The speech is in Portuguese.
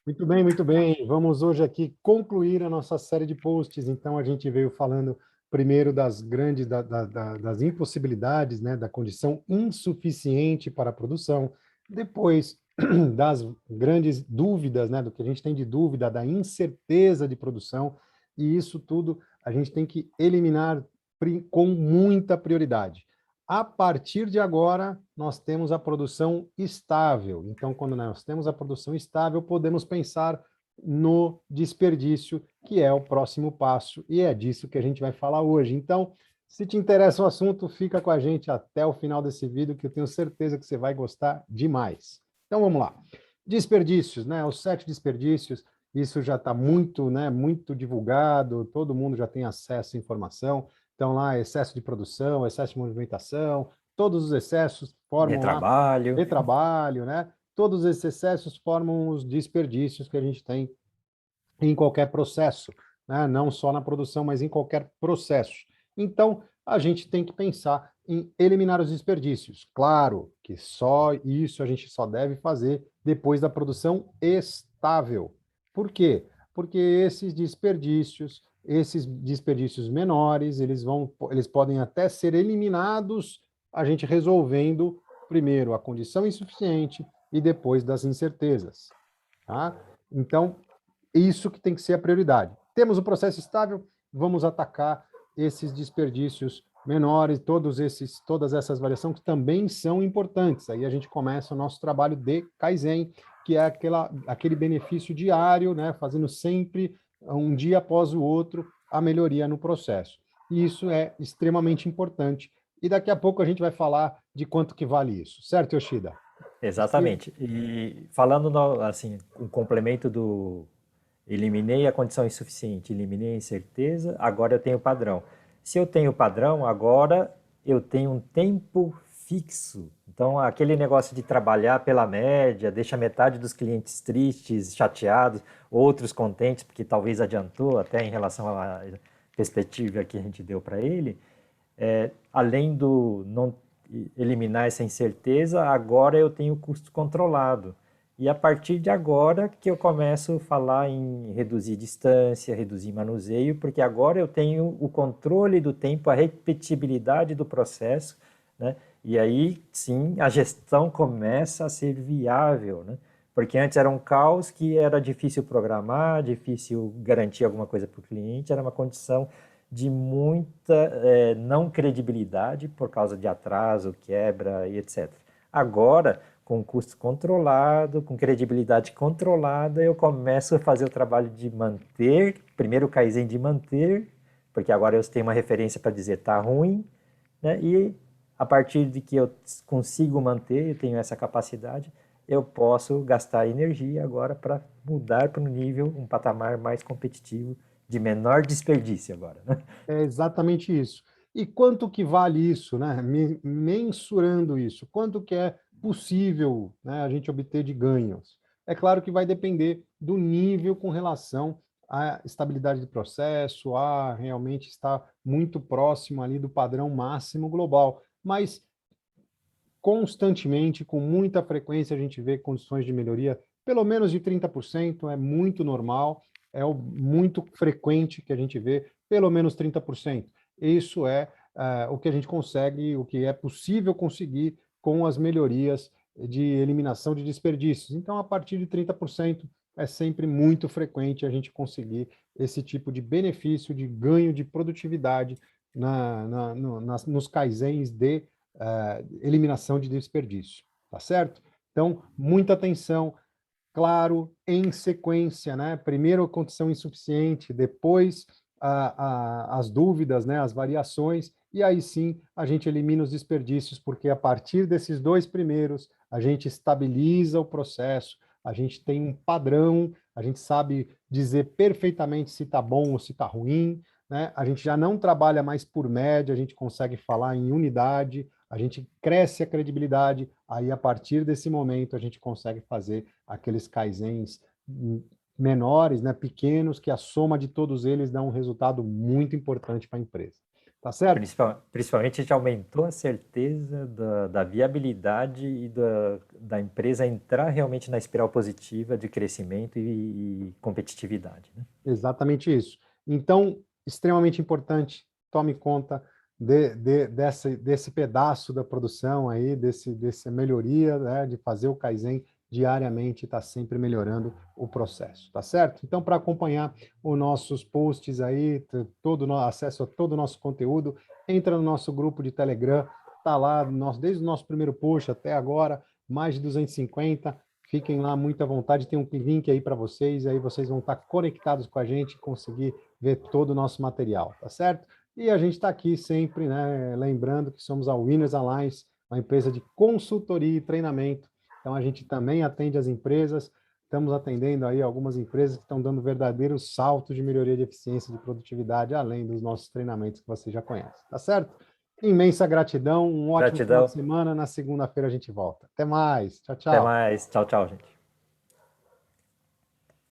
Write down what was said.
Muito bem, muito bem. Vamos hoje aqui concluir a nossa série de posts. Então, a gente veio falando primeiro das grandes, das impossibilidades, né, da condição insuficiente para a produção, depois das grandes dúvidas, né, do que a gente tem de dúvida, da incerteza de produção, e isso tudo a gente tem que eliminar com muita prioridade. A partir de agora, nós temos a produção estável. Então, quando nós temos a produção estável, podemos pensar no desperdício, que é o próximo passo, e é disso que a gente vai falar hoje. Então, se te interessa o assunto, fica com a gente até o final desse vídeo, que eu tenho certeza que você vai gostar demais. Então, vamos lá. Desperdícios, né? Os 7 desperdícios, isso já está muito, né, muito divulgado, todo mundo já tem acesso à informação. Então, lá, excesso de produção, excesso de movimentação, todos os excessos formam lá Retrabalho. retrabalho, né? Todos esses excessos formam os desperdícios que a gente tem em qualquer processo, né? Não só na produção, mas em qualquer processo. Então, a gente tem que pensar em eliminar os desperdícios. Claro que só isso a gente só deve fazer depois da produção estável. Por quê? Porque esses desperdícios menores, eles podem até ser eliminados, a gente resolvendo primeiro a condição insuficiente e depois das incertezas. Tá? Então, isso que tem que ser a prioridade. Temos o processo estável, vamos atacar esses desperdícios menores, todas essas variações que também são importantes. Aí a gente começa o nosso trabalho de Kaizen, que é aquele benefício diário, né, fazendo sempre, um dia após o outro, a melhoria no processo. E isso é extremamente importante. E daqui a pouco a gente vai falar de quanto que vale isso. Certo, Yoshida? Exatamente. E falando assim, um complemento do eliminei a condição insuficiente, eliminei a incerteza, agora eu tenho padrão. Se eu tenho padrão, agora eu tenho um tempo fixo. Então, aquele negócio de trabalhar pela média, deixa metade dos clientes tristes, chateados, outros contentes, porque talvez adiantou até em relação à perspectiva que a gente deu para ele, além do não eliminar essa incerteza, agora eu tenho custo controlado. E a partir de agora que eu começo a falar em reduzir distância, reduzir manuseio, porque agora eu tenho o controle do tempo, a repetibilidade do processo, né? E aí sim a gestão começa a ser viável, né? Porque antes era um caos que era difícil programar, difícil garantir alguma coisa para o cliente, era uma condição de muita não credibilidade por causa de atraso, quebra e etc. Agora, com custo controlado, com credibilidade controlada, eu começo a fazer o trabalho de manter, primeiro o Kaizen de manter, porque agora eu tenho uma referência para dizer está ruim, né? E a partir de que eu consigo manter, eu tenho essa capacidade, eu posso gastar energia agora para mudar para um nível, um patamar mais competitivo, de menor desperdício agora, né? É exatamente isso. E quanto que vale isso, né? Mensurando isso, quanto que é possível, né, a gente obter de ganhos? É claro que vai depender do nível com relação à estabilidade do processo, a realmente estar muito próximo ali do padrão máximo global, mas constantemente, com muita frequência, a gente vê condições de melhoria, pelo menos de 30%, é muito normal, muito frequente que a gente vê, pelo menos 30%. Isso é o que a gente consegue, o que é possível conseguir com as melhorias de eliminação de desperdícios. Então, a partir de 30%, é sempre muito frequente a gente conseguir esse tipo de benefício, de ganho de produtividade nos kaizens de eliminação de desperdício, tá certo? Então, muita atenção, claro, em sequência, né? Primeiro a condição insuficiente, depois as dúvidas, né? As variações, e aí sim a gente elimina os desperdícios, porque a partir desses dois primeiros, a gente estabiliza o processo, a gente tem um padrão, a gente sabe dizer perfeitamente se está bom ou se está ruim, né? A gente já não trabalha mais por média, a gente consegue falar em unidade, a gente cresce a credibilidade, aí a partir desse momento a gente consegue fazer aqueles kaizens menores, né, pequenos, que a soma de todos eles dá um resultado muito importante para a empresa. tá certo? Principalmente a gente aumentou a certeza da viabilidade e da empresa entrar realmente na espiral positiva de crescimento e competitividade, né? Exatamente isso. Então, extremamente importante, tome conta desse pedaço da produção aí, dessa melhoria, né, de fazer o Kaizen diariamente, está sempre melhorando o processo, tá certo? Então, para acompanhar os nossos posts aí, acesso a todo o nosso conteúdo, entra no nosso grupo de Telegram, tá lá, desde o nosso primeiro post até agora, mais de 250. Fiquem lá muito à vontade, tem um link aí para vocês, aí vocês vão estar conectados com a gente e conseguir ver todo o nosso material, tá certo? E a gente está aqui sempre, né, lembrando que somos a Winners Alliance, uma empresa de consultoria e treinamento. Então, a gente também atende as empresas, estamos atendendo aí algumas empresas que estão dando verdadeiros saltos de melhoria de eficiência e de produtividade, além dos nossos treinamentos que você já conhece, tá certo? Imensa gratidão, um ótimo final de Gratidão. semana, na segunda-feira a gente volta. Até mais, tchau, Até tchau. mais. Tchau, tchau, gente.